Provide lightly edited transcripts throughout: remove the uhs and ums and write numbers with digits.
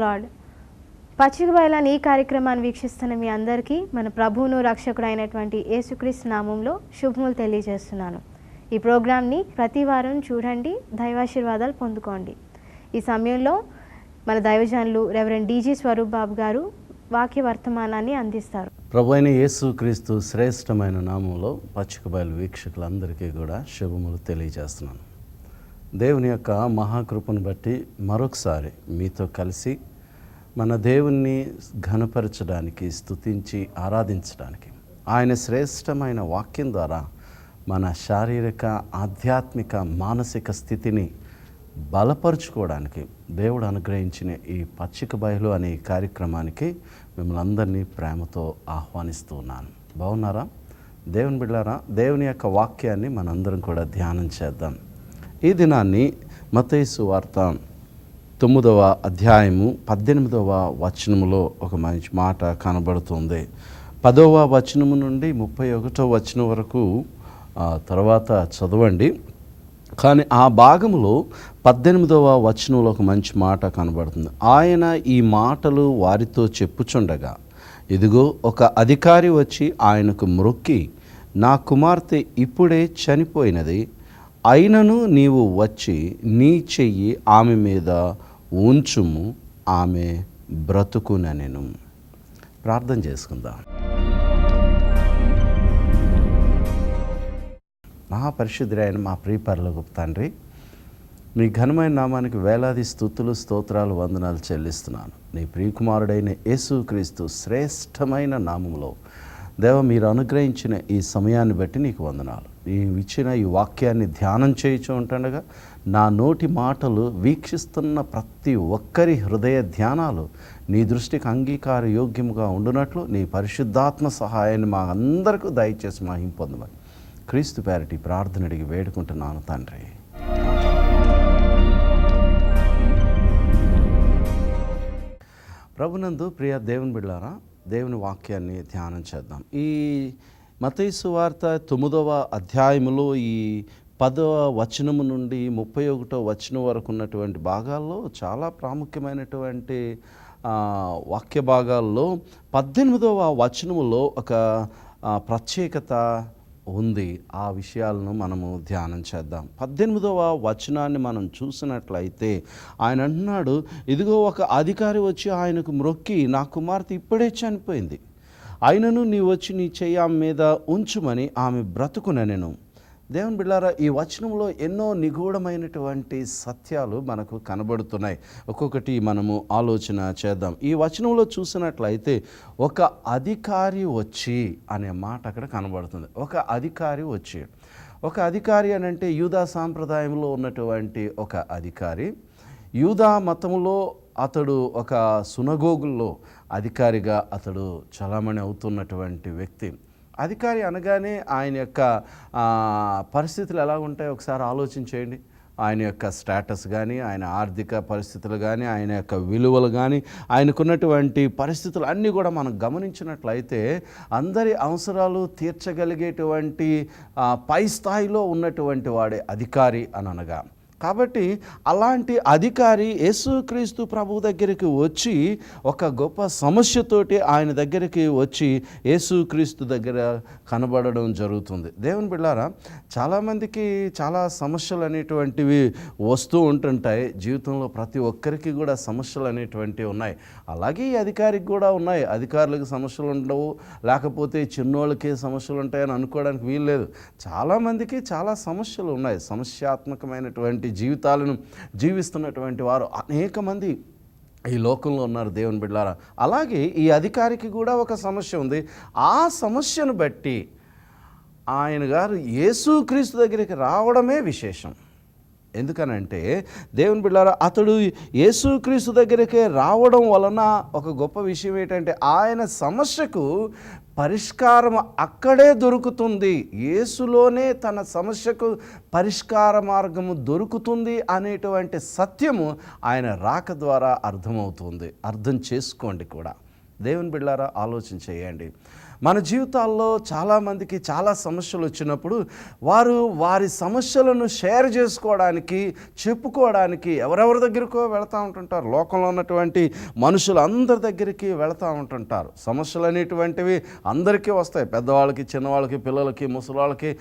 Lord. పచ్చిక బయలని ఈ కార్యక్రమాన్ని వీక్షిస్తున్న మీ అందరికీ మన ప్రభువును రక్షకుడు అయినటువంటి యేసుక్రీస్తు నామంలో శుభములు తెలియజేస్తున్నాను. ఈ ప్రోగ్రామ్ని ప్రతి వారం చూడండి, దైవాశీర్వాదాలు పొందుకోండి. ఈ సమయంలో మన దైవజనులు రెవరెండ్ డీజీ స్వరూప్ బాబు గారు వాక్య వర్తమానాన్ని అందిస్తారు. ప్రభు అయిన యేసుక్రీస్తు శ్రేష్టమైన నామంలో పచ్చిక బయలు వీక్షకులందరికీ కూడా శుభములు తెలియజేస్తున్నాను. దేవుని యొక్క మహాకృపను బట్టి మరొకసారి మీతో కలిసి మన దేవుణ్ణి ఘనపరచడానికి, స్తుతించి ఆరాధించడానికి, ఆయన శ్రేష్టమైన వాక్యం ద్వారా మన శారీరక, ఆధ్యాత్మిక, మానసిక స్థితిని బలపరుచుకోవడానికి దేవుడు అనుగ్రహించిన ఈ పచ్చిక బయలు అనే కార్యక్రమానికి మిమ్మల్ని అందరినీ ప్రేమతో ఆహ్వానిస్తూ ఉన్నాను. బాగున్నారా? దేవుని బిడ్డారా, దేవుని యొక్క వాక్యాన్ని మనందరం కూడా ధ్యానం చేద్దాం. ఈ దినాన్ని మత్తయి సువార్త 9వ అధ్యాయము 18వ వచనములో ఒక మంచి మాట కనబడుతుంది. 10వ వచనము నుండి 31వ వచనం వరకు తర్వాత చదవండి. కానీ ఆ భాగంలో 18వ వచనంలో ఒక మంచి మాట కనబడుతుంది. ఆయన ఈ మాటలు వారితో చెప్పుచుండగా, ఇదిగో ఒక అధికారి వచ్చి ఆయనకు మ్రొక్కి, నా కుమార్తె ఇప్పుడే చనిపోయినది, అయినను నీవు వచ్చి నీ చెయ్యి ఆమె మీద ఉంచుము, ఆమె బ్రతుకునెను. ప్రార్థన చేసుకుందాం. మహాపరిశుద్ధుడైన మా ప్రియ పరలోకపు తండ్రి, నీ ఘనమైన నామానికి వేలాది స్తుతులు, స్తోత్రాలు, వందనాలు చెల్లిస్తున్నాను. నీ ప్రియకుమారుడైన యేసుక్రీస్తు శ్రేష్టమైన నామంలో దేవ, మీరు అనుగ్రహించిన ఈ సమయాన్ని బట్టి నీకు వందనాలు. నీవు ఇచ్చిన ఈ వాక్యాన్ని ధ్యానం చేయించు ఉంటుండగా నా నోటి మాటలు వీక్షిస్తున్న ప్రతి ఒక్కరి హృదయ ధ్యానాలు నీ దృష్టికి అంగీకార యోగ్యముగా ఉండునట్లు నీ పరిశుద్ధాత్మ సహాయాన్ని మా అందరికీ దయచేసి మహిమ పొందమని క్రీస్తు పేరటి ప్రార్థన అడిగి వేడుకుంటున్నాను తండ్రి. ప్రభునందు ప్రియ దేవుని బిడ్డలారా, దేవుని వాక్యాన్ని ధ్యానం చేద్దాం. ఈ మత్తయి సువార్త 9వ అధ్యాయములో ఈ 10వ వచనము నుండి 31వ వచనం వరకు ఉన్నటువంటి భాగాల్లో చాలా ప్రాముఖ్యమైనటువంటి వాక్య భాగాల్లో 18వ వచనములో ఒక ప్రత్యేకత ఉంది. ఆ విషయాలను మనము ధ్యానం చేద్దాం. 18వ వచనాన్ని మనం చూసినట్లయితే ఆయన అంటున్నాడు, ఇదిగో ఒక అధికారి వచ్చి ఆయనకు మ్రొక్కి, నా కుమార్తె ఇప్పుడే చనిపోయింది, అయినను నీవు వచ్చి నీ చెయ్యి ఆమె మీద ఉంచుమని ఆమె బ్రతుకునెను. దేవుని బిడ్డారా, ఈ వచనంలో ఎన్నో నిగూఢమైనటువంటి సత్యాలు మనకు కనబడుతున్నాయి. ఒక్కొక్కటి మనము ఆలోచన చేద్దాం. ఈ వచనంలో చూసినట్లయితే ఒక అధికారి వచ్చి అనే మాట అక్కడ కనబడుతుంది. ఒక అధికారి వచ్చి, ఒక అధికారి అని అంటే యూదా సాంప్రదాయంలో ఉన్నటువంటి ఒక అధికారి. యూదా మతంలో అతడు ఒక సునగోగుల్లో అధికారిగా అతడు చలామణి అవుతున్నటువంటి వ్యక్తి. అధికారి అనగానే ఆయన యొక్క పరిస్థితులు ఎలా ఉంటాయో ఒకసారి ఆలోచించేయండి. ఆయన యొక్క స్టేటస్ కానీ, ఆయన ఆర్థిక పరిస్థితులు కానీ, ఆయన యొక్క విలువలు కానీ, ఆయనకున్నటువంటి పరిస్థితులు అన్నీ కూడా మనం గమనించినట్లయితే అందరి అవసరాలు తీర్చగలిగేటువంటి పై స్థాయిలో ఉన్నటువంటి వాడే అధికారి అని అనగా. కాబట్టి అలాంటి అధికారి యేసుక్రీస్తు ప్రభు దగ్గరికి వచ్చి ఒక గొప్ప సమస్యతోటి ఆయన దగ్గరికి వచ్చి యేసుక్రీస్తు దగ్గర కనబడడం జరుగుతుంది. దేవుని బిడ్డారా, చాలామందికి చాలా సమస్యలు అనేటువంటివి వస్తూ ఉంటుంటాయి. జీవితంలో ప్రతి ఒక్కరికి కూడా సమస్యలు అనేటువంటివి ఉన్నాయి. అలాగే ఈ అధికారికి కూడా ఉన్నాయి. అధికారులకు సమస్యలు ఉండవు, లేకపోతే చిన్నోళ్ళకి సమస్యలు ఉంటాయని అనుకోవడానికి వీల్లేదు. చాలామందికి చాలా సమస్యలు ఉన్నాయి. సమస్యాత్మకమైనటువంటి జీవితాలను జీవిస్తున్నటువంటి వారు అనేక మంది ఈ లోకంలో ఉన్నారు. దేవుని బిడ్డలారా, అలాగే ఈ అధికారికి కూడా ఒక సమస్య ఉంది. ఆ సమస్యను బట్టి ఆయన గారు యేసుక్రీస్తు దగ్గరికి రావడమే విశేషం. ఎందుకనంటే దేవుని బిడ్డలారా, అతడు యేసుక్రీస్తు దగ్గరికి రావడం వలన ఒక గొప్ప విషయం ఏంటంటే ఆయన సమస్యకు పరిష్కారం అక్కడే దొరుకుతుంది. యేసులోనే తన సమస్యకు పరిష్కార మార్గము దొరుకుతుంది అనేటువంటి సత్యము ఆయన రాక ద్వారా అర్థమవుతుంది. అర్థం చేసుకోండి కూడా. దేవుని బిడ్డలారా, ఆలోచన చేయండి. మన జీవితాల్లో చాలామందికి చాలా సమస్యలు వచ్చినప్పుడు వారు వారి సమస్యలను షేర్ చేసుకోవడానికి, చెప్పుకోవడానికి ఎవరెవరి దగ్గరకో వెళుతూ ఉంటుంటారు. లోకంలో ఉన్నటువంటి మనుషులు అందరి దగ్గరికి వెళుతూ ఉంటుంటారు. సమస్యలు అనేటువంటివి అందరికీ వస్తాయి. పెద్దవాళ్ళకి, చిన్నవాళ్ళకి, పిల్లలకి, ముసలివాళ్ళకి,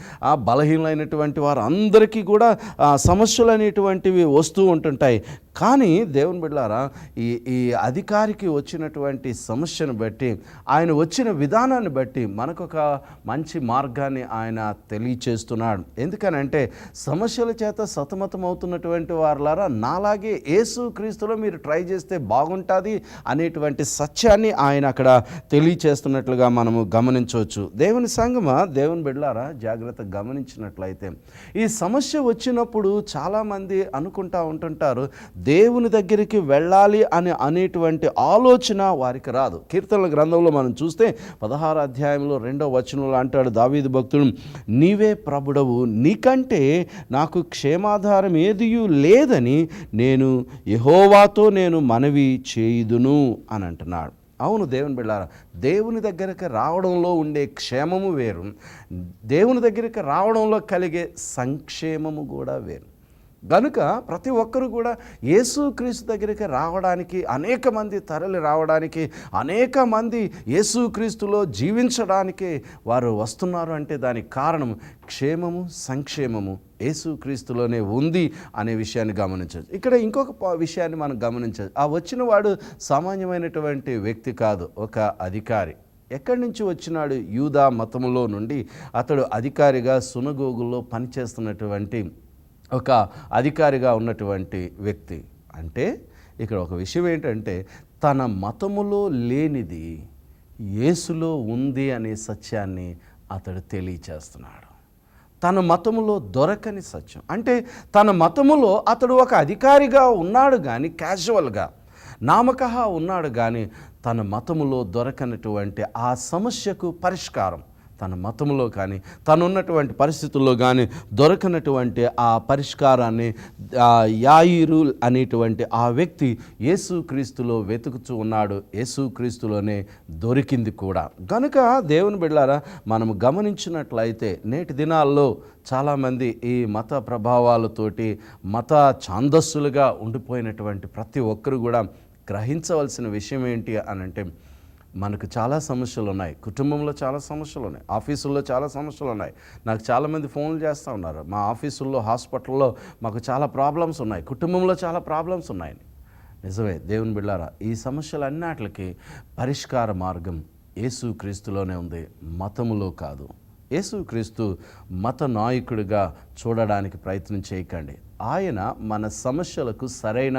బలహీనమైనటువంటి వారు అందరికీ కూడా సమస్యలు అనేటువంటివి వస్తూ ఉంటుంటాయి. కానీ దేవుని బిడ్డలారా, ఈ అధికారికి వచ్చినటువంటి సమస్యను బట్టి, ఆయన వచ్చిన విధానాన్ని బట్టి మనకొక మంచి మార్గాన్ని ఆయన తెలియచేస్తున్నాడు. ఎందుకనంటే సమస్యల చేత సతమతమవుతున్నటువంటి వారులారా, నాలాగే యేసు క్రీస్తులో మీరు ట్రై చేస్తే బాగుంటుంది అనేటువంటి సత్యాన్ని ఆయన అక్కడ తెలియచేస్తున్నట్లుగా మనము గమనించవచ్చు. దేవుని సంగమా, దేవుని బిడ్డలారా, జాగ్రత్తగా గమనించినట్లయితే ఈ సమస్య వచ్చినప్పుడు చాలామంది అనుకుంటా ఉంటుంటారు, దేవుని దగ్గరికి వెళ్ళాలి అనేటువంటి ఆలోచన వారికి రాదు. కీర్తనల గ్రంథంలో మనం చూస్తే 16వ అధ్యాయంలో 2వ వచనంలో అంటాడు దావీదు భక్తుడు, నీవే ప్రభుడవు, నీకంటే నాకు క్షేమాధారం ఏదియూ లేదని నేను యెహోవాతో నేను మనవి చేయుదును అని అంటున్నాడు. అవును దేవుని బిడ్డలారా, దేవుని దగ్గరికి రావడంలో ఉండే క్షేమము వేరు, దేవుని దగ్గరికి రావడంలో కలిగే సంక్షేమము కూడా వేరు. కనుక ప్రతి ఒక్కరు కూడా యేసుక్రీస్తు దగ్గరికి రావడానికి, అనేక మంది తరలి రావడానికి, అనేక మంది యేసుక్రీస్తులో జీవించడానికి వారు వస్తున్నారు అంటే దానికి కారణం క్షేమము, సంక్షేమము యేసుక్రీస్తులోనే ఉంది అనే విషయాన్ని గమనించవచ్చు. ఇక్కడ ఇంకొక విషయాన్ని మనం గమనించవచ్చు. ఆ వచ్చిన వాడు సామాన్యమైనటువంటి వ్యక్తి కాదు, ఒక అధికారి. ఎక్కడి నుంచి వచ్చినాడు? యూదా మతములో నుండి అతడు అధికారిగా సునగోగుల్లో పనిచేస్తున్నటువంటి ఒక అధికారిగా ఉన్నటువంటి వ్యక్తి. అంటే ఇక్కడ ఒక విషయం ఏంటంటే, తన మతములో లేనిది యేసులో ఉంది అనే సత్యాన్ని అతడు తెలియచేస్తున్నాడు. తన మతములో దొరకని సత్యం అంటే, తన మతములో అతడు ఒక అధికారిగా ఉన్నాడు కానీ, క్యాజువల్గా నామకహ ఉన్నాడు కానీ, తన మతములో దొరకనటువంటి ఆ సమస్యకు పరిష్కారం తన మతంలో కానీ, తనున్నటువంటి పరిస్థితుల్లో కానీ దొరకనటువంటి ఆ పరిష్కారాన్ని యాయిరు అనేటువంటి ఆ వ్యక్తి యేసుక్రీస్తులో వెతుకుతూ ఉన్నాడు. యేసుక్రీస్తులోనే దొరికింది కూడా. కనుక దేవుని బిడ్డలారా, మనము గమనించినట్లయితే నేటి దినాల్లో చాలామంది ఈ మత ప్రభావాలతోటి మత ఛాందస్సులుగా ఉండిపోయినటువంటి ప్రతి ఒక్కరు కూడా గ్రహించవలసిన విషయం ఏంటి అని అంటే, మనకు చాలా సమస్యలు ఉన్నాయి. కుటుంబంలో చాలా సమస్యలు ఉన్నాయి, ఆఫీసుల్లో చాలా సమస్యలు ఉన్నాయి. నాకు చాలామంది ఫోన్లు చేస్తూ ఉన్నారు, మా ఆఫీసుల్లో, హాస్పిటల్లో మాకు చాలా ప్రాబ్లమ్స్ ఉన్నాయి, కుటుంబంలో చాలా ప్రాబ్లమ్స్ ఉన్నాయని. నిజమే దేవుని బిడ్డలారా, ఈ సమస్యలన్నిటికి పరిష్కార మార్గం యేసుక్రీస్తులోనే ఉంది, మతములో కాదు. యేసుక్రీస్తు మత నాయకుడిగా చూడడానికి ప్రయత్నం చేయకండి. ఆయన మన సమస్యలకు సరైన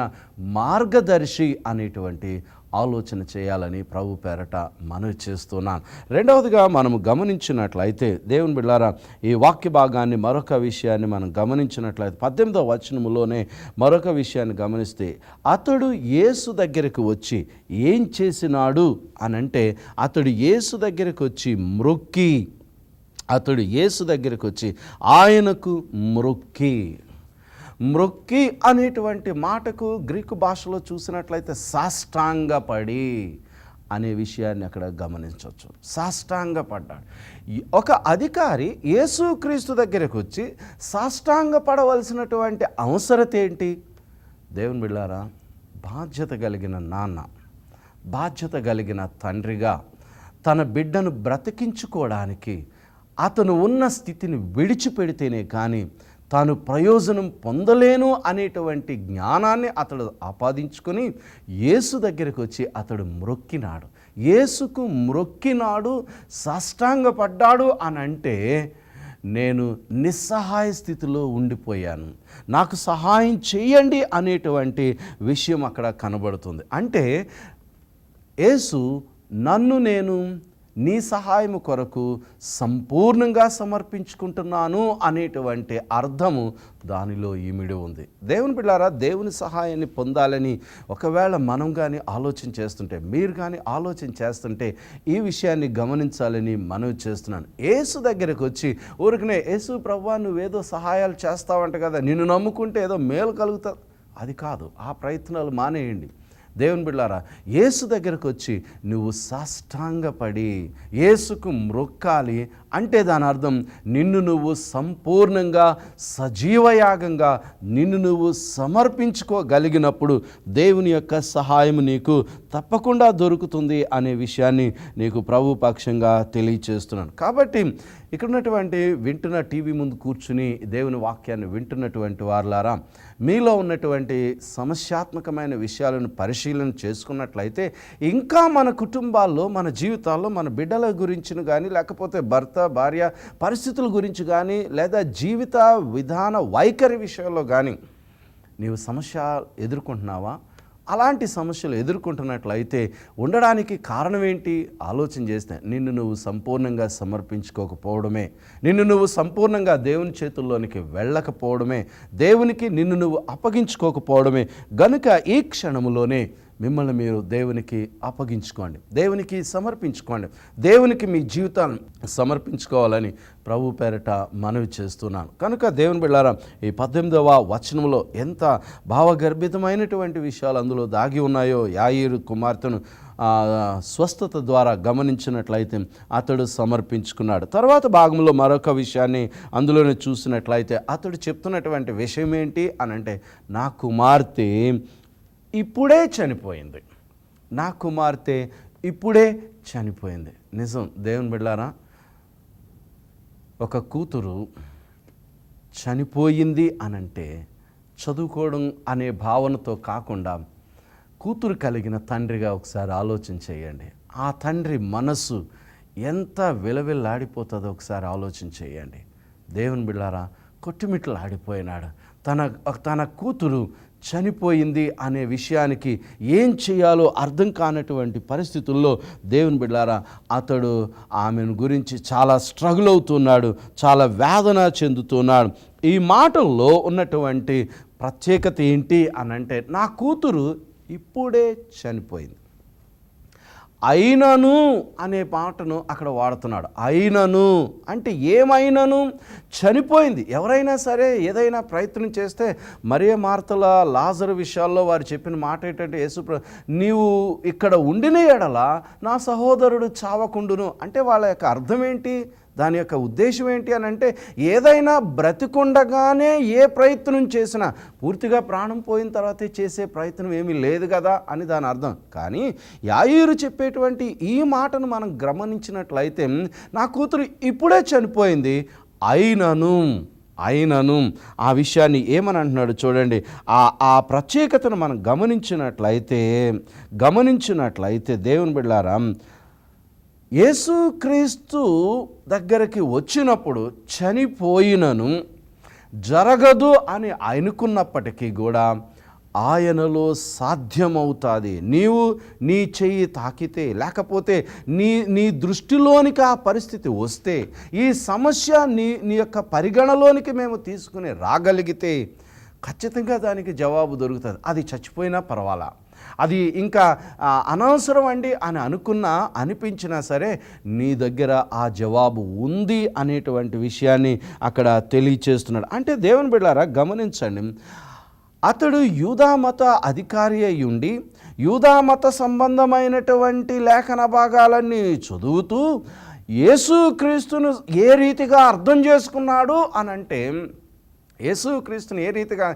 మార్గదర్శి అనేటువంటి ఆలోచన చేయాలని ప్రభు పేరట మనవి చేస్తున్నాను. రెండవదిగా మనము గమనించినట్లయితే దేవుని బిడ్డలారా, ఈ వాక్య భాగాన్ని మరొక విషయాన్ని మనం గమనించినట్లయితే 18వ వచనములోనే మరొక విషయాన్ని గమనిస్తే, అతడు యేసు దగ్గరకు వచ్చి ఏం చేసినాడు అనంటే, అతడు యేసు దగ్గరకు వచ్చి మ్రొక్కి, అతడు యేసు దగ్గరకు వచ్చి ఆయనకు మ్రొక్కి అనేటువంటి మాటకు గ్రీకు భాషలో చూసినట్లయితే సాష్టాంగపడి అనే విషయాన్ని అక్కడ గమనించవచ్చు. సాష్టాంగపడ్డాడు. ఒక అధికారి యేసుక్రీస్తు దగ్గరకు వచ్చి సాష్టాంగపడవలసినటువంటి అవసరత ఏంటి? దేవుని బిడ్డలారా, బాధ్యత కలిగిన నాన్న, బాధ్యత కలిగిన తండ్రిగా తన బిడ్డను బ్రతికించుకోవడానికి అతను ఉన్న స్థితిని విడిచిపెడితేనే కానీ తాను ప్రయోజనం పొందలేను అనేటువంటి జ్ఞానాన్ని అతడు ఆపాదించుకొని యేసు దగ్గరికి వచ్చి అతడు మ్రొక్కినాడు. యేసుకు మ్రొక్కినాడు, సాష్టాంగపడ్డాడు అని అంటే, నేను నిస్సహాయ స్థితిలో ఉండిపోయాను, నాకు సహాయం చేయండి అనేటువంటి విషయం అక్కడ కనబడుతుంది. అంటే యేసు నన్ను నేను నీ సహాయము కొరకు సంపూర్ణంగా సమర్పించుకుంటున్నాను అనేటువంటి అర్థము దానిలో ఇమిడి ఉంది. దేవుని బిడ్డలారా, దేవుని సహాయాన్ని పొందాలని ఒకవేళ మనం కానీ ఆలోచన చేస్తుంటే, మీరు కానీ ఆలోచన చేస్తుంటే ఈ విషయాన్ని గమనించాలని మనవి చేస్తున్నాను. యేసు దగ్గరకు వచ్చి ఊరికనే యేసు ప్రభువా నువ్వేదో సహాయాలు చేస్తావంట కదా, నిన్ను నమ్ముకుంటే ఏదో మేలు కలుగుతా, అది కాదు. ఆ ప్రయత్నాలు మానేయండి. దేవుని బిడ్డలారా, యేసు దగ్గరకు వచ్చి నువ్వు సాష్టాంగపడి యేసుకు మ్రొక్కాలి అంటే దాని అర్థం నిన్ను నువ్వు సంపూర్ణంగా సజీవయాగంగా నిన్ను నువ్వు సమర్పించుకోగలిగినప్పుడు దేవుని యొక్క సహాయం నీకు తప్పకుండా దొరుకుతుంది అనే విషయాన్ని నీకు ప్రభు పక్షంగా తెలియచేస్తున్నాను. కాబట్టి ఇక్కడ ఉన్నటువంటి వింటున్న టీవీ ముందు కూర్చుని దేవుని వాక్యాన్ని వింటున్నటువంటి వారులారా, మీలో ఉన్నటువంటి సమస్యాత్మకమైన విషయాలను పరిశీలన చేసుకున్నట్లయితే ఇంకా మన కుటుంబాల్లో, మన జీవితాల్లో, మన బిడ్డల గురించి కానీ, లేకపోతే భర్త భార్య పరిస్థితుల గురించి కానీ, లేదా జీవిత విధాన వైఖరి విషయంలో కానీ నీవు సమస్య ఎదుర్కొంటున్నావా? అలాంటి సమస్యలు ఎదుర్కొంటున్నట్లయితే ఉండడానికి కారణం ఏంటి ఆలోచన చేస్తే నిన్ను నువ్వు సంపూర్ణంగా సమర్పించుకోకపోవడమే, నిన్ను నువ్వు సంపూర్ణంగా దేవుని చేతుల్లోనికి వెళ్ళకపోవడమే, దేవునికి నిన్ను నువ్వు అప్పగించుకోకపోవడమే. గనుక ఈ క్షణములోనే మిమ్మల్ని మీరు దేవునికి అప్పగించుకోండి, దేవునికి సమర్పించుకోండి, దేవునికి మీ జీవితాన్ని సమర్పించుకోవాలని ప్రభు పేరట మనవి చేస్తున్నాను. కనుక దేవుని బిడ్డలారా, ఈ 18వ వచనంలో ఎంత భావగర్భితమైనటువంటి విషయాలు అందులో దాగి ఉన్నాయో యాయీరు కుమార్తెను స్వస్థత ద్వారా గమనించినట్లయితే అతడు సమర్పించుకున్నాడు. తర్వాత భాగంలో మరొక విషయాన్ని అందులోనే చూసినట్లయితే అతడు చెప్తున్నటువంటి విషయం ఏంటి అని అంటే, నా కుమార్తె ఇప్పుడే చనిపోయింది, నా కుమార్తె ఇప్పుడే చనిపోయింది. నిజం దేవుని బిడ్డలారా, ఒక కూతురు చనిపోయింది అనంటే చదువుకోవడం అనే భావనతో కాకుండా కూతురు కలిగిన తండ్రిగా ఒకసారి ఆలోచన చేయండి. ఆ తండ్రి మనస్సు ఎంత విలవిల్లాడిపోతుందో ఒకసారి ఆలోచన చేయండి. దేవుని బిడ్డలారా, కొట్టుమిట్లు ఆడిపోయినాడు. తన కూతురు చనిపోయింది అనే విషయానికి ఏం చేయాలో అర్థం కానటువంటి పరిస్థితుల్లో దేవుని బిడ్డలారా అతడు ఆమెను గురించి చాలా స్ట్రగుల్ అవుతున్నాడు, చాలా వేదన చెందుతున్నాడు. ఈ మాటల్లో ఉన్నటువంటి ప్రత్యేకత ఏంటి అనంటే, నా కూతురు ఇప్పుడే చనిపోయింది. అయినను అనే మాటను అక్కడ వాడుతున్నాడు. అయినను అంటే ఏమైనను చనిపోయింది. ఎవరైనా సరే ఏదైనా ప్రయత్నం చేస్తే మరియ మార్తల లాజరు విషయాల్లో వారు చెప్పిన మాట ఏంటంటే, నీవు ఇక్కడ ఉండిన ఎడల నా సహోదరుడు చావకుండును అంటే వాళ్ళ యొక్క అర్థం ఏంటి, దాని యొక్క ఉద్దేశం ఏంటి అని అంటే, ఏదైనా బ్రతికుండగానే ఏ ప్రయత్నం చేసినా పూర్తిగా ప్రాణం పోయిన తర్వాతే చేసే ప్రయత్నం ఏమీ లేదు కదా అని దాని అర్థం. కానీ యాయీరు చెప్పేటువంటి ఈ మాటను మనం గమనించినట్లయితే, నా కూతురు ఇప్పుడే చనిపోయింది, అయినను ఆ విషయాన్ని ఏమని అంటున్నాడు చూడండి. ఆ ప్రత్యేకతను మనం గమనించినట్లయితే దేవుని బిడ్డలారా, యేసుక్రీస్తు దగ్గరికి వచ్చినప్పుడు చనిపోయినను జరగదు అని అనుకున్నప్పటికీ కూడా ఆయనలో సాధ్యమవుతుంది. నీవు నీ చెయ్యి తాకితే, లేకపోతే నీ దృష్టిలోనికి ఆ పరిస్థితి వస్తే, ఈ సమస్య నీ యొక్క పరిగణలోనికి మేము తీసుకుని రాగలిగితే ఖచ్చితంగా దానికి జవాబు దొరుకుతుంది. అది చచ్చిపోయినా పర్వాలా, అది ఇంకా అనవసరం అండి అని అనిపించినా సరే నీ దగ్గర ఆ జవాబు ఉంది అనేటువంటి విషయాన్ని అక్కడ తెలియచేస్తున్నాడు. అంటే దేవుని బిడ్డలారా గమనించండి, అతడు యూదామత అధికారి అయి ఉండి యూదామత సంబంధమైనటువంటి లేఖన భాగాలన్నీ చదువుతూ యేసుక్రీస్తును ఏ రీతిగా అర్థం చేసుకున్నాడు అనంటే, యేసుక్రీస్తుని ఏ రీతిగా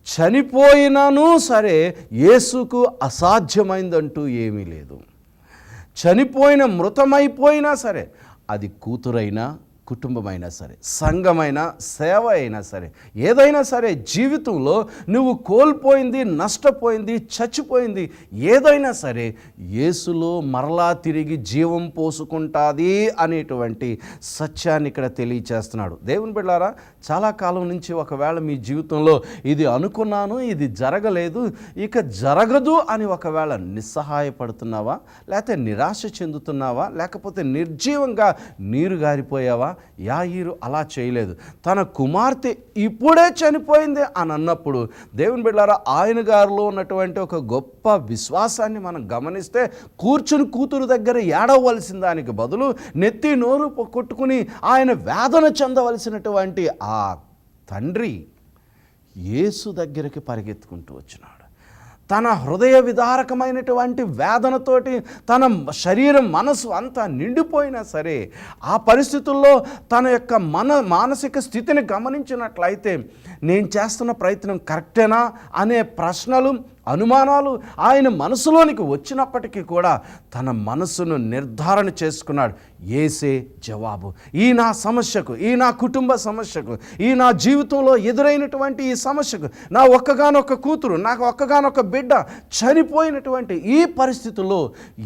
చనిపోయినను సరే యేసుకు అసాధ్యమైందంటూ ఏమీ లేదు. చనిపోయిన మృతమైపోయినా సరే, అది కూతురైనా కుటుంబమైనా సరే, సంఘమైనా, సేవ అయినా సరే, ఏదైనా సరే జీవితంలో నువ్వు కోల్పోయింది, నష్టపోయింది, చచ్చిపోయింది ఏదైనా సరే యేసులో మరలా తిరిగి జీవం పోసుకుంటుంది అనేటువంటి సత్యాన్ని ఇక్కడ తెలియచేస్తున్నాడు. దేవుని బిడ్డలారా, చాలా కాలం నుంచి ఒకవేళ మీ జీవితంలో ఇది అనుకున్నాను, ఇది జరగలేదు, ఇక జరగదు అని ఒకవేళ నిస్సహాయపడుతున్నావా, లేకపోతే నిరాశ చెందుతున్నావా, లేకపోతే నిర్జీవంగా నీరు గారిపోయావా? యాయీరు అలా చేయలేదు. తన కుమార్తె ఇప్పుడే చనిపోయింది అని అన్నప్పుడు దేవుని బిడ్డలారా, ఆయన గారిలో ఉన్నటువంటి ఒక గొప్ప విశ్వాసాన్ని మనం గమనిస్తే, కూర్చుని కూతురు దగ్గర ఏడవలసిన దానికి బదులు నెత్తి నోరు కొట్టుకుని ఆయన వేదన చెందవలసినటువంటి ఆ తండ్రి యేసు దగ్గరికి పరిగెత్తుకుంటూ వచ్చినాడు. తన హృదయ విదారకమైనటువంటి వేదనతోటి తన శరీరం మనసు అంతా నిండిపోయినా సరే, ఆ పరిస్థితుల్లో తన యొక్క మానసిక స్థితిని గమనించినట్లయితే నేను చేస్తున్న ప్రయత్నం కరెక్టేనా అనే ప్రశ్నలు, అనుమానాలు ఆయన మనసులోనికి వచ్చినప్పటికీ కూడా తన మనసును నిర్ధారణ చేసుకున్నాడు. యేసే జవాబు. ఈ నా సమస్యకు, ఈ నా కుటుంబ సమస్యకు, ఈ నా జీవితంలో ఎదురైనటువంటి ఈ సమస్యకు, నా ఒక్కగానొక్క కూతురు, నాకు ఒక్కగానొక్క బిడ్డ చనిపోయినటువంటి ఈ పరిస్థితుల్లో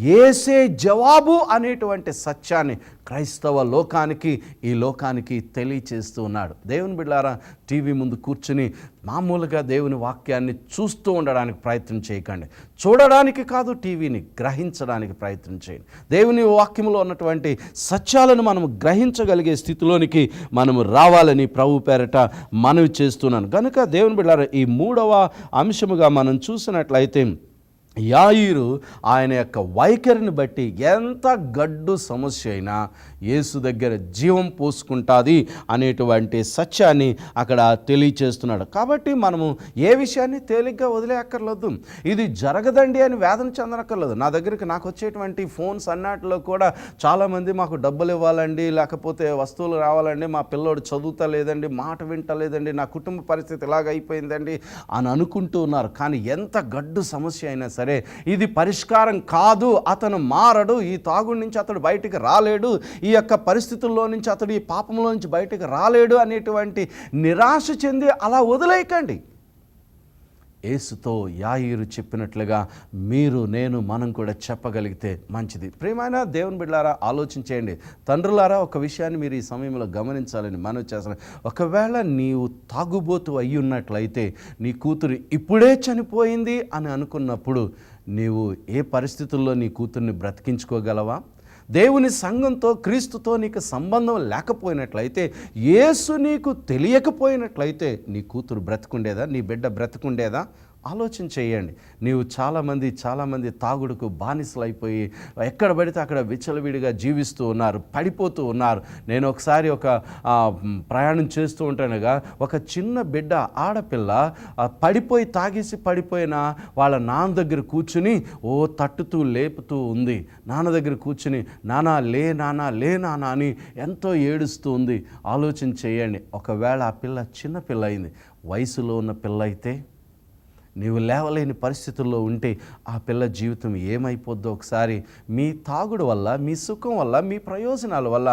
యేసే జవాబు అనేటువంటి సత్యాన్ని క్రైస్తవ లోకానికి, ఈ లోకానికి తెలియచేస్తూ ఉన్నాడు. దేవుని బిడ్డలారా, టీవీ ముందు కూర్చుని మామూలుగా దేవుని వాక్యాన్ని చూస్తూ ఉండడానికి ప్రయత్నం చేయకండి. చూడడానికి కాదు, టీవీని గ్రహించడానికి ప్రయత్నం చేయండి. దేవుని వాక్యంలో ఉన్నటువంటి సత్యాలను మనము గ్రహించగలిగే స్థితిలోనికి మనము రావాలని ప్రభు పేరట మనవి చేస్తున్నాను. కనుక దేవుని బిడ్డలారా, ఈ 3వ అంశముగా మనం చూసినట్లయితే యాయీరు ఆయన యొక్క వైఖరిని బట్టి ఎంత గడ్డు సమస్య అయినా యేసు దగ్గర జీవం పోసుకుంటుంది అనేటువంటి సత్యాన్ని అక్కడ తెలియచేస్తున్నాడు. కాబట్టి మనము ఏ విషయాన్ని తేలిగ్గా వదిలేయక్కర్లేదు. ఇది జరగదండి అని వేదన చెందనక్కర్లేదు. నా దగ్గరికి నాకు వచ్చేటువంటి ఫోన్స్ అన్నిటిలో కూడా చాలామంది మాకు డబ్బులు ఇవ్వాలండి, లేకపోతే వస్తువులు రావాలండి, మా పిల్లోడు చదువుతా లేదండి, మాట వింటలేదండి, నా కుటుంబ పరిస్థితి ఇలాగ అయిపోయిందండి అని అనుకుంటూ ఉన్నారు. కానీ ఎంత గడ్డు సమస్య అయినా సరే ఇది పరిష్కారం కాదు, అతను మారడు, ఈ తాగుడి నుంచి అతడు బయటికి రాలేడు, ఈ యొక్క పరిస్థితుల్లో నుంచి అతడు ఈ పాపంలో నుంచి బయటికి రాలేడు అనేటువంటి నిరాశ చెంది అలా వదిలేయకండి. యేసుతో యాయీరు చెప్పినట్లుగా మనం కూడా చెప్పగలిగితే మంచిది. ప్రియమైన దేవుని బిడ్డలారా, ఆలోచించేయండి. తండ్రులారా, ఒక విషయాన్ని మీరు ఈ సమయంలో గమనించాలని మనవి చేస్తాను. ఒకవేళ నీవు తాగుబోతు అయి ఉన్నట్లయితే, నీ కూతురు ఇప్పుడే చనిపోయింది అని అనుకున్నప్పుడు నీవు ఏ పరిస్థితుల్లో నీ కూతుర్ని బ్రతికించుకోగలవా? దేవుని సంఘంతో, క్రీస్తుతో నీకు సంబంధం లేకపోయినట్లయితే, యేసు నీకు తెలియకపోయినట్లయితే నీ కూతురు బ్రతికుండేదా? నీ బిడ్డ బ్రతికుండేదా? ఆలోచన చేయండి. నీవు చాలామంది తాగుడుకు బానిసలు అయిపోయి ఎక్కడ పడితే అక్కడ విచ్చలవిడిగా జీవిస్తూ ఉన్నారు, పడిపోతూ ఉన్నారు. నేను ఒకసారి ఒక ప్రయాణం చేస్తూ ఉంటానుగా, ఒక చిన్న బిడ్డ, ఆడపిల్ల పడిపోయి తాగేసి పడిపోయిన వాళ్ళ నాన్న దగ్గర కూర్చుని తట్టుతూ లేపుతూ ఉంది. నాన్న దగ్గర కూర్చుని నానా లే నానా అని ఎంతో ఏడుస్తూ ఉంది. ఆలోచన చేయండి. ఒకవేళ ఆ పిల్ల చిన్న పిల్ల అయింది, వయసులో ఉన్న పిల్ల అయితే, నీవు లేవలేని పరిస్థితుల్లో ఉంటే ఆ పిల్ల జీవితం ఏమైపోద్దో ఒకసారి. మీ తాగుడు వల్ల, మీ సుఖం వల్ల, మీ ప్రయోజనాల వల్ల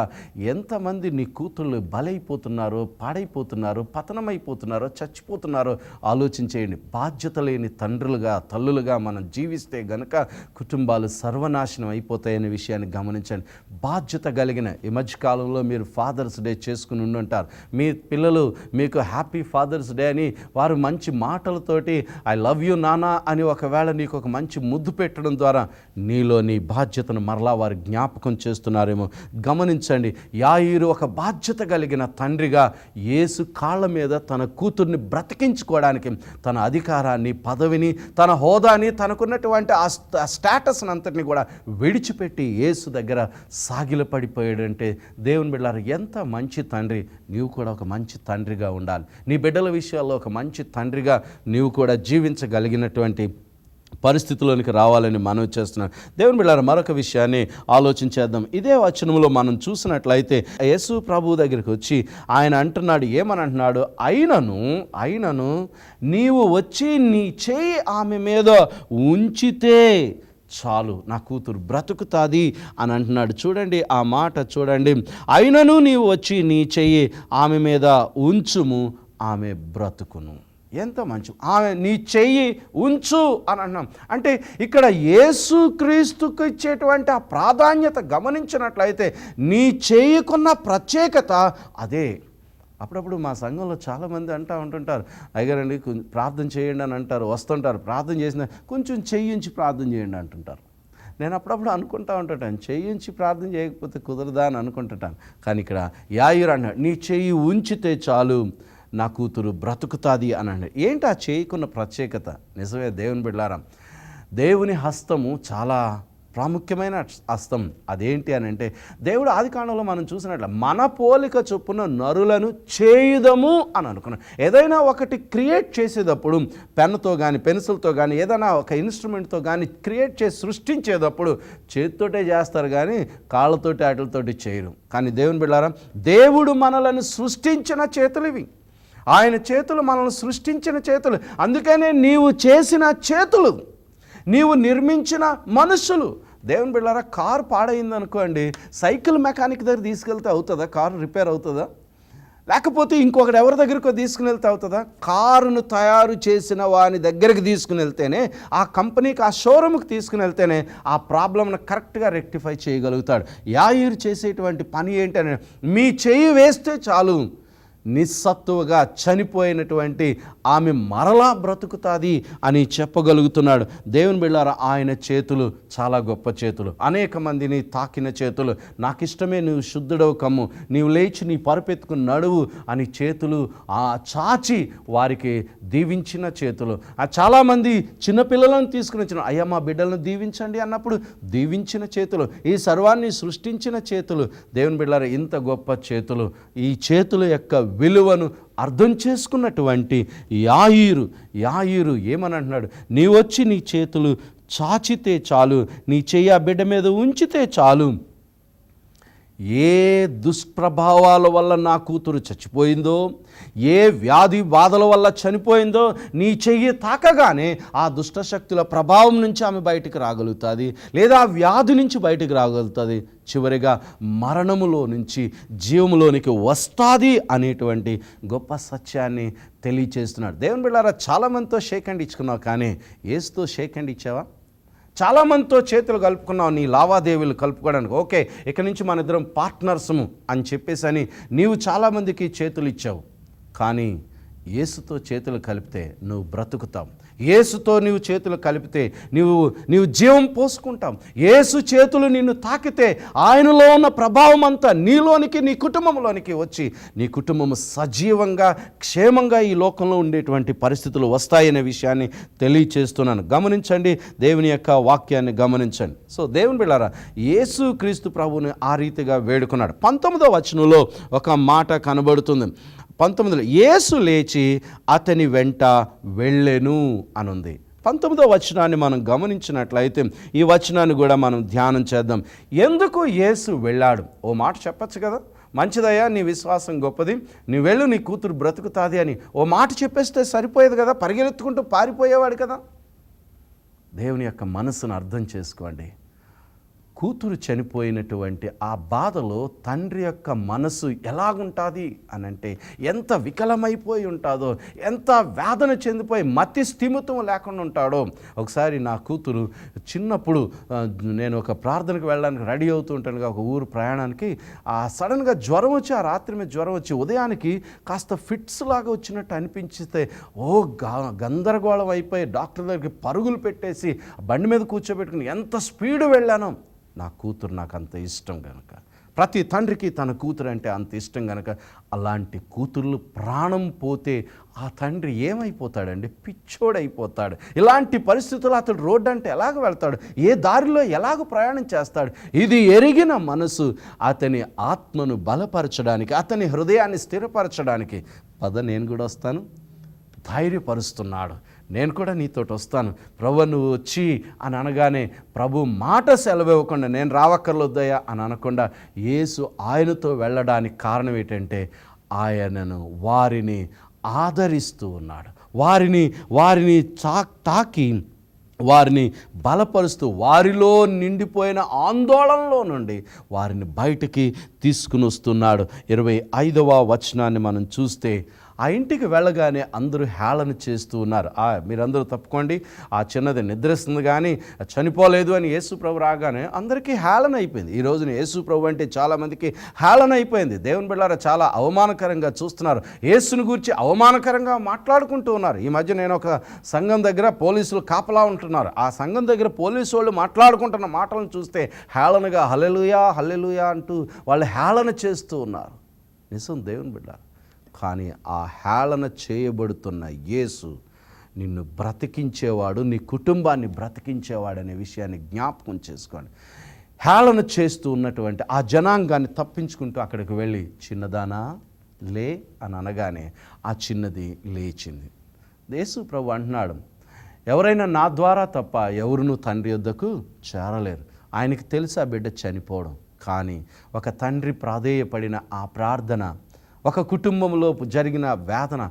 ఎంతమంది నీ కూతుళ్ళు బలైపోతున్నారో, పాడైపోతున్నారో, పతనమైపోతున్నారో, చచ్చిపోతున్నారో ఆలోచించేయండి. బాధ్యత లేని తండ్రులుగా, తల్లులుగా మనం జీవిస్తే గనక కుటుంబాలు సర్వనాశనం అయిపోతాయనే విషయాన్ని గమనించండి. బాధ్యత కలిగిన, ఈ మధ్యకాలంలో మీరు ఫాదర్స్ డే చేసుకుని ఉండుంటారు. మీ పిల్లలు మీకు హ్యాపీ ఫాదర్స్ డే అని వారు మంచి మాటలతోటి ఐ లవ్ యూ నానా అని ఒకవేళ నీకు ఒక మంచి ముద్దు పెట్టడం ద్వారా నీలో నీ బాధ్యతను మరలా వారు జ్ఞాపకం చేస్తున్నారేమో గమనించండి. యాయీరు ఒక బాధ్యత కలిగిన తండ్రిగా యేసు కాళ్ళ మీద తన కూతుర్ని బ్రతికించుకోవడానికి తన అధికారాన్ని, పదవిని, తన హోదాని, తనకున్నటువంటి ఆ స్టేటస్ని అంతటిని కూడా విడిచిపెట్టి యేసు దగ్గర సాగిలపడిపోయాడంటే, దేవుని బిడ్డలారా, ఎంత మంచి తండ్రి. నీవు కూడా ఒక మంచి తండ్రిగా ఉండాలి. నీ బిడ్డల విషయాల్లో ఒక మంచి తండ్రిగా నీవు కూడా జీవించగలిగినటువంటి పరిస్థితిలోనికి రావాలని మనవి చేస్తున్నాను. దేవుని బిడ్డలారా, మరొక విషయాన్ని ఆలోచించేద్దాం. ఇదే వచనంలో మనం చూసినట్లయితే యేసు ప్రభు దగ్గరికి వచ్చి ఆయన అంటున్నాడు, ఏమని అంటున్నాడు? అయినను నీవు వచ్చి నీ చేయి ఆమె మీద ఉంచితే చాలు, నా కూతురు బ్రతుకుతాది అని అంటున్నాడు. చూడండి ఆ మాట చూడండి. అయినను నీవు వచ్చి నీ చెయ్యి ఆమె మీద ఉంచుము, ఆమె బ్రతుకును. ఎంత మంచి, ఆమె నీ చెయ్యి ఉంచు అని అన్నాం. అంటే ఇక్కడ యేసుక్రీస్తుకు ఇచ్చేటువంటి ఆ ప్రాధాన్యత గమనించినట్లయితే నీ చెయ్యికున్న ప్రత్యేకత అదే. అప్పుడప్పుడు మా సంఘంలో చాలామంది ఉంటుంటారు, అయ్యగారండి ప్రార్థన చేయండి అని అంటారు, వస్తుంటారు, ప్రార్థన చేసిన కొంచెం చెయ్యించి ప్రార్థన చేయండి అంటుంటారు. నేను అప్పుడప్పుడు అనుకుంటా ఉంటుంటాను, చెయ్యించి ప్రార్థన చేయకపోతే కుదరదా అని అనుకుంటుంటాను. కానీ ఇక్కడ యాయీరు అన్నాడు, నీ చెయ్యి ఉంచితే చాలు, నా కూతురు బ్రతుకుతాది అని అన్నాడు. ఏంటి ఆ చేయకున్న ప్రత్యేకత? నిజమే దేవుని బిడ్డలారా, దేవుని హస్తము చాలా ప్రాముఖ్యమైన హస్తం. అదేంటి అని అంటే, దేవుడు ఆదికాండంలో మనం చూసినట్ల మన పోలిక చొప్పున నరులను చేయుదము అని అనుకున్నాం. ఏదైనా ఒకటి క్రియేట్ చేసేటప్పుడు పెన్నుతో కానీ పెన్సిల్తో కానీ ఏదైనా ఒక ఇన్స్ట్రుమెంట్తో కానీ క్రియేట్ చేసి సృష్టించేటప్పుడు చేతితోటే చేస్తారు కానీ కాళ్ళతోటి వాటితోటి చేయరు. కానీ దేవుని బిడ్డలారా, దేవుడు మనలను సృష్టించిన చేతులు ఇవి. ఆయన చేతులు మనల్ని సృష్టించిన చేతులు. అందుకనే నీవు చేసిన చేతులు, నీవు నిర్మించిన మనుషులు. దేవుని బిడ్డలారా, కారు పాడైంది అనుకోండి, సైకిల్ మెకానిక్ దగ్గర తీసుకెళ్తే అవుతుందా? కారు రిపేర్ అవుతుందా? లేకపోతే ఇంకొకటి ఎవరి దగ్గరకు తీసుకుని వెళ్తే అవుతుందా? కారును తయారు చేసిన వాని దగ్గరికి తీసుకుని వెళ్తేనే, ఆ కంపెనీకి, ఆ షోరూమ్కి తీసుకుని వెళ్తేనే ఆ ప్రాబ్లంను కరెక్ట్గా రెక్టిఫై చేయగలుగుతాడు. యాయీరు చేసేటువంటి పని ఏంటని, మీ చెయ్యి వేస్తే చాలు, నిస్సత్తువుగా చనిపోయినటువంటి ఆమె మరలా బ్రతుకుతుంది అని చెప్పగలుగుతున్నాడు. దేవుని బిడ్డలారా, ఆయన చేతులు చాలా గొప్ప చేతులు, అనేక మందిని తాకిన చేతులు. నాకు ఇష్టమే, నువ్వు శుద్ధుడవు కమ్ము, నీవు లేచి నీ పరుపెత్తుకుని నడువు అని చేతులు చాచి వారికి దీవించిన చేతులు. చాలామంది చిన్నపిల్లలను తీసుకుని వచ్చిన, అయ్యా మా బిడ్డలను దీవించండి అన్నప్పుడు దీవించిన చేతులు, ఈ సర్వాన్ని సృష్టించిన చేతులు. దేవుని బిడ్డలారా, ఇంత గొప్ప చేతులు, ఈ చేతుల యొక్క విలువను అర్థం చేసుకున్నటువంటి యాయీరు ఏమని అంటున్నాడు? నీ వచ్చి నీ చేతులు చాచితే చాలు, నీ చెయ్యి ఆ బిడ్డ మీద ఉంచితే చాలు, ఏ దుష్ప్రభావాల వల్ల నా కూతురు చచ్చిపోయిందో, ఏ వ్యాధి బాధల వల్ల చనిపోయిందో, నీ చెయ్యి తాకగానే ఆ దుష్టశక్తుల ప్రభావం నుంచి ఆమె బయటికి రాగలుగుతుంది, లేదా ఆ వ్యాధి నుంచి బయటికి రాగలుగుతుంది, చివరిగా మరణములో నుంచి జీవములోనికి వస్తుంది అనేటువంటి గొప్ప సత్యాన్ని తెలియచేస్తున్నాడు. దేవుని బిడ్డలారా, చాలామందితో షేక్ హ్యాండ్ ఇచ్చుకున్నావు, కానీ యేసుతో షేక్ హ్యాండ్ ఇచ్చావా? చాలామందితో చేతులు కలుపుకున్నావు, నీ లావాదేవీలు కలుపుకోవడానికి. ఓకే, ఇక నుంచి మన ఇద్దరం పార్ట్నర్సము అని చెప్పేసి నీవు చాలామందికి చేతులు ఇచ్చావు, కానీ యేసుతో చేతులు కలిపితే నువ్వు బ్రతుకుతావు. యేసుతో నీవు చేతులు కలిపితే నీవు జీవం పోసుకుంటాం. యేసు చేతులు నిన్ను తాకితే ఆయనలో ఉన్న ప్రభావం అంతా నీలోనికి, నీ కుటుంబంలోనికి వచ్చి నీ కుటుంబం సజీవంగా క్షేమంగా ఈ లోకంలో ఉండేటువంటి పరిస్థితులు వస్తాయనే విషయాన్ని తెలియచేస్తున్నాను. గమనించండి, దేవుని యొక్క వాక్యాన్ని గమనించండి. సో దేవుని బిడ్డలారా, యేసు క్రీస్తు ప్రభువుని ఆ రీతిగా వేడుకున్నాడు. 19వ వచనంలో ఒక మాట కనబడుతుంది. 19లో యేసు లేచి అతని వెంట వెళ్ళెను అనుంది. 19వ వచనాన్ని మనం గమనించినట్లయితే ఈ వచనాన్ని కూడా మనం ధ్యానం చేద్దాం. ఎందుకు యేసు వెళ్ళాడు? ఓ మాట చెప్పచ్చు కదా, మంచిదయ్యా, నీ విశ్వాసం గొప్పది, నీ వెళ్ళు, నీ కూతురు బ్రతుకుతుంది అని ఓ మాట చెప్పేస్తే సరిపోయేది కదా, పరిగెత్తుకుంటూ పారిపోయేవాడు కదా. దేవుని యొక్క మనసును అర్థం చేసుకోండి. కూతురు చనిపోయినటువంటి ఆ బాధలో తండ్రి యొక్క మనసు ఎలాగుంటుంది అని అంటే, ఎంత వికలమైపోయి ఉంటుందో, ఎంత వేదన చెందిపోయి మతి స్థిమితం లేకుండా ఉంటాడో. ఒకసారి నా కూతురు చిన్నప్పుడు, నేను ఒక ప్రార్థనకు వెళ్ళడానికి రెడీ అవుతూ ఉంటాను, ఒక ఊరు ప్రయాణానికి, సడన్గా జ్వరం వచ్చి, ఆ రాత్రి మీద జ్వరం వచ్చి ఉదయానికి కాస్త ఫిట్స్ లాగా వచ్చినట్టు అనిపించితే గందరగోళం అయిపోయి డాక్టర్ దగ్గరికి పరుగులు పెట్టేసి బండి మీద కూర్చోబెట్టుకుని ఎంత స్పీడ్ వెళ్ళానో. నా కూతురు నాకు అంత ఇష్టం కనుక, ప్రతి తండ్రికి తన కూతురు అంటే అంత ఇష్టం కనుక, అలాంటి కూతుర్లు ప్రాణం పోతే ఆ తండ్రి ఏమైపోతాడండి? పిచ్చోడైపోతాడు. ఇలాంటి పరిస్థితుల్లో అతడు రోడ్డు అంటే ఎలాగ వెళ్తాడు? ఏ దారిలో ఎలాగ ప్రయాణం చేస్తాడు? ఇది ఎరిగిన మనసు అతని ఆత్మను బలపరచడానికి, అతని హృదయాన్ని స్థిరపరచడానికి, పద నేను కూడా వస్తాను, ధైర్యపరుస్తున్నాడు. నేను కూడా నీతోటి వస్తాను, ప్రభు నువ్వు వచ్చి అని అనగానే, ప్రభు మాట సెలవివ్వకుండా నేను రావక్కర్లొద్దయ్యా అని అనకుండా యేసు ఆయనతో వెళ్ళడానికి కారణం ఏంటంటే, ఆయనను వారిని ఆదరిస్తూ ఉన్నాడు. వారిని తాకి వారిని బలపరుస్తూ, వారిలో నిండిపోయిన ఆందోళనలో నుండి వారిని బయటికి తీసుకుని వస్తున్నాడు. 25వ వచనాన్ని మనం చూస్తే, ఆ ఇంటికి వెళ్ళగానే అందరూ హేళన చేస్తూ ఉన్నారు. మీరందరూ తప్పుకోండి, ఆ చిన్నది నిద్రిస్తుంది కానీ చనిపోలేదు అని యేసు ప్రభు రాగానే అందరికీ హేళన అయిపోయింది. ఈ రోజున యేసు ప్రభు అంటే చాలామందికి హేళన అయిపోయింది. దేవుని బిడ్డలారా, చాలా అవమానకరంగా చూస్తున్నారు. యేసుని గురించి అవమానకరంగా మాట్లాడుకుంటూ ఉన్నారు. ఈ మధ్య నేను ఒక సంఘం దగ్గర పోలీసులు కాపలా ఉంటున్నారు. ఆ సంఘం దగ్గర పోలీసు వాళ్ళు మాట్లాడుకుంటున్న మాటలను చూస్తే హేళనగా హల్లెలూయా హల్లెలూయా అంటూ వాళ్ళు హేళన చేస్తూ ఉన్నారు. నిజం దేవుని బిడ్డ. కానీ ఆ హేళన చేయబడుతున్న యేసు నిన్ను బ్రతికించేవాడు, నీ కుటుంబాన్ని బ్రతికించేవాడు అనే విషయాన్ని జ్ఞాపకం చేసుకోండి. హేళన చేస్తూ ఉన్నటువంటి ఆ జనాంగాన్ని తప్పించుకుంటూ అక్కడికి వెళ్ళి, చిన్నదానా లే అని అనగానే ఆ చిన్నది లేచింది. యేసు ప్రభు అంటున్నాడు, ఎవరైనా నా ద్వారా తప్ప ఎవరునూ తండ్రి యొద్దకు చేరలేరు. ఆయనకి తెలుసు ఆ బిడ్డ చనిపోవడం, కానీ ఒక తండ్రి ప్రాధేయపడిన ఆ ప్రార్థన, ఒక కుటుంబంలో జరిగిన వేదన,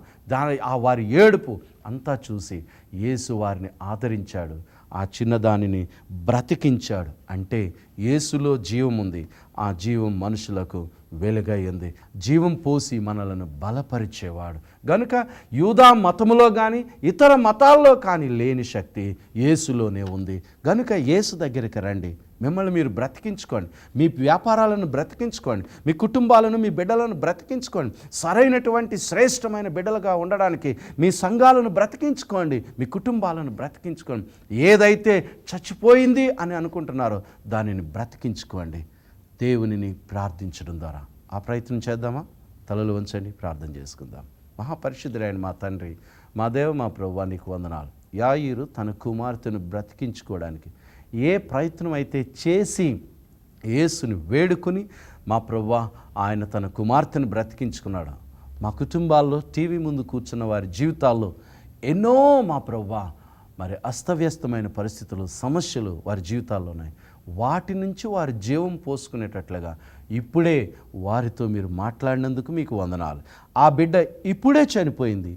వారి ఏడుపు అంతా చూసి యేసు వారిని ఆదరించాడు, ఆ చిన్నదానిని బ్రతికించాడు. అంటే యేసులో జీవం ఉంది, ఆ జీవం మనుషులకు వెలుగయ్యింది, జీవం పోసి మనలను బలపరిచేవాడు. గనుక యూదా మతములో కానీ ఇతర మతాల్లో కానీ లేని శక్తి యేసులోనే ఉంది. గనుక యేసు దగ్గరికి రండి, మిమ్మల్ని మీరు బ్రతికించుకోండి, మీ వ్యాపారాలను బ్రతికించుకోండి, మీ కుటుంబాలను, మీ బిడ్డలను బ్రతికించుకోండి, సరైనటువంటి శ్రేష్టమైన బిడ్డలుగా ఉండడానికి మీ సంఘాలను బ్రతికించుకోండి, మీ కుటుంబాలను బ్రతికించుకోండి. ఏదైతే చచ్చిపోయింది అని అనుకుంటున్నారో దానిని బ్రతికించుకోండి దేవునిని ప్రార్థించడం ద్వారా. ఆ ప్రయత్నం చేద్దామా? తలలు వంచండి, ప్రార్థన చేసుకుందాం. మహాపరిశుద్ధుడైన మా తండ్రి, మా దేవ, మా ప్రభువా, నీకు వందనాలు. యాయీరు తన కుమార్తెను బ్రతికించుకోవడానికి ఏ ప్రయత్నం అయితే చేసి యేసుని వేడుకుని మా ప్రభువా ఆయన తన కుమార్తెను బ్రతికించుకున్నాడు. మా కుటుంబాల్లో టీవీ ముందు కూర్చున్న వారి జీవితాల్లో ఎన్నో మా ప్రభువా మరి అస్తవ్యస్తమైన పరిస్థితులు, సమస్యలు వారి జీవితాల్లో ఉన్నాయి. వాటి నుంచి వారి జీవం పోసుకునేటట్లుగా ఇప్పుడే వారితో మీరు మాట్లాడినందుకు మీకు వందనాలు. ఆ బిడ్డ ఇప్పుడే చనిపోయింది,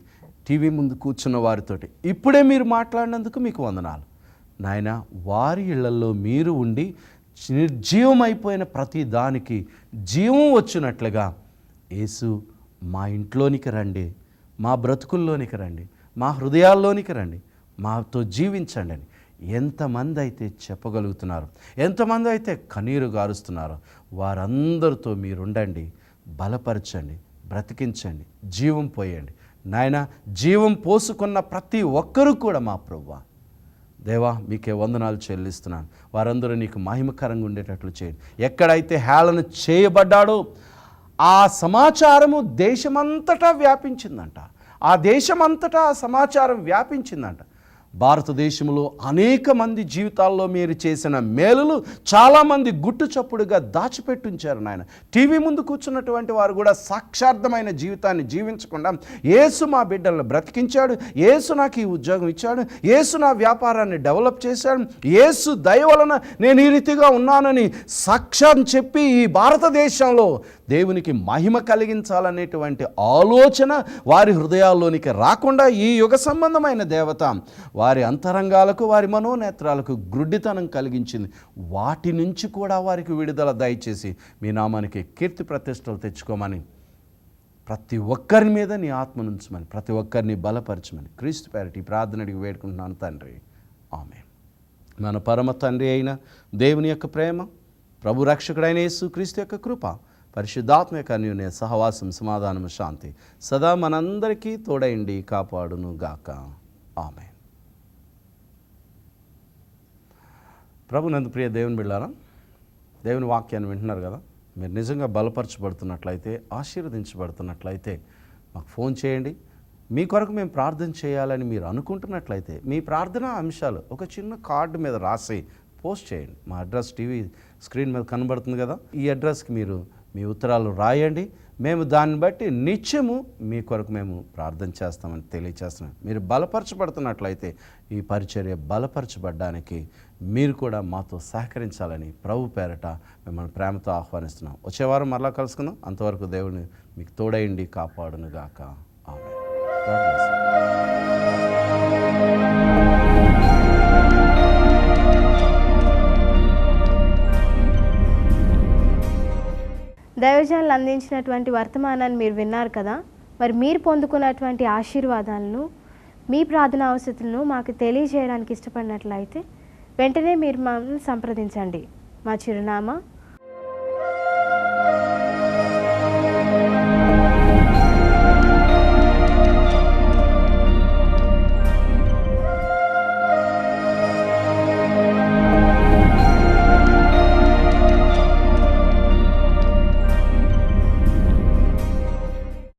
టీవీ ముందు కూర్చున్న వారితోటి ఇప్పుడే మీరు మాట్లాడినందుకు మీకు వందనాలు. నాయన, వారి ఇళ్లల్లో మీరు ఉండి నిర్జీవమైపోయిన ప్రతి దానికి జీవం వచ్చినట్లుగా యేసు మా ఇంట్లోనికి రండి, మా బ్రతుకుల్లోనికి రండి, మా హృదయాల్లోనికి రండి, మాతో జీవించండి అని ఎంతమంది అయితే చెప్పగలుగుతున్నారు, ఎంతమంది అయితే కన్నీరు గారుస్తున్నారో వారందరితో మీరుండండి, బలపరచండి, బ్రతికించండి, జీవం పోయండి. నాయన, జీవం పోసుకున్న ప్రతి ఒక్కరూ కూడా మా ప్రభువా దేవా మీకే వందనాలు చెల్లిస్తున్నాను. వారందరూ నీకు మహిమకరంగా ఉండేటట్లు చేయండి. ఎక్కడైతే హేళన చేయబడ్డాడో ఆ సమాచారము దేశమంతటా వ్యాపించిందంట. ఆ దేశమంతటా ఆ సమాచారం వ్యాపించిందంట. భారతదేశంలో అనేక మంది జీవితాల్లో మీరు చేసిన మేలులు చాలామంది గుట్టు చప్పుడుగా దాచిపెట్టుంచారు నాయన. టీవీ ముందు కూర్చున్నటువంటి వారు కూడా సాక్షార్థమైన జీవితాన్ని జీవించకుండా యేసు మా బిడ్డలను బ్రతికించాడు, యేసు నాకు ఈ ఉద్యోగం ఇచ్చాడు, యేసు నా వ్యాపారాన్ని డెవలప్ చేశాడు, యేసు దయ వలన నేను ఈ రీతిగా ఉన్నానని సాక్ష్యం చెప్పి ఈ భారతదేశంలో దేవునికి మహిమ కలిగించాలనేటువంటి ఆలోచన వారి హృదయాల్లోనికి రాకుండా ఈ యుగ సంబంధమైన దేవత వారి అంతరంగాలకు, వారి మనోనేత్రాలకు గ్రుడ్డితనం కలిగించింది. వాటి నుంచి కూడా వారికి విడుదల దయచేసి మీ నామానికి కీర్తి ప్రతిష్టలు తెచ్చుకోమని, ప్రతి ఒక్కరి మీద నీ ఆత్మ నుంచమని, ప్రతి ఒక్కరిని బలపరచమని క్రీస్తు పేరిట ప్రార్థన అడిగి వేడుకుంటున్నాను తండ్రి, ఆమేన్. మన పరమ తండ్రి అయిన దేవుని యొక్క ప్రేమ, ప్రభు రక్షకుడైన యేసు క్రీస్తు యొక్క కృప, పరిశుద్ధాత్మ యొక్క అన్యోన్య సహవాసం, సమాధానము, శాంతి సదా మనందరికీ తోడైండి కాపాడును గాక. ఆమేన్. ప్రభునందు ప్రియ దేవుని బిడ్డలారా, దేవుని వాక్యాన్ని వింటున్నారు కదా, మీరు నిజంగా బలపరచబడుతున్నట్లయితే, ఆశీర్వదించబడుతున్నట్లయితే మాకు ఫోన్ చేయండి. మీ కొరకు మేము ప్రార్థన చేయాలని మీరు అనుకుంటున్నట్లయితే మీ ప్రార్థనా అంశాలు ఒక చిన్న కార్డు మీద రాసి పోస్ట్ చేయండి. మా అడ్రస్ టీవీ స్క్రీన్ మీద కనబడుతుంది కదా, ఈ అడ్రస్కి మీరు మీ ఉత్తరాలు రాయండి. మేము దాన్ని బట్టి నిత్యము మీ కొరకు మేము ప్రార్థన చేస్తామని తెలియచేస్తున్నాం. మీరు బలపరచబడుతున్నట్లయితే ఈ పరిచర్య బలపరచబడ్డానికి మీరు కూడా మాతో సహకరించాలని ప్రభు పేరట మిమ్మల్ని ప్రేమతో ఆహ్వానిస్తున్నాం. వచ్చే వారం మరలా కలుసుకుందాం. అంతవరకు దేవుని మీకు తోడైండి కాపాడును గాక. ఆమేన్. God bless you. దైవజనులు అందించినటువంటి వర్తమానాన్ని మీరు విన్నారు కదా. మరి మీరు పొందుకున్నటువంటి ఆశీర్వాదాలను, మీ ప్రార్థన అవసరాలను మాకు తెలియజేయడానికి ఇష్టపడినట్లయితే వెంటనే మీరు మమ్మల్ని సంప్రదించండి. మా చిరునామా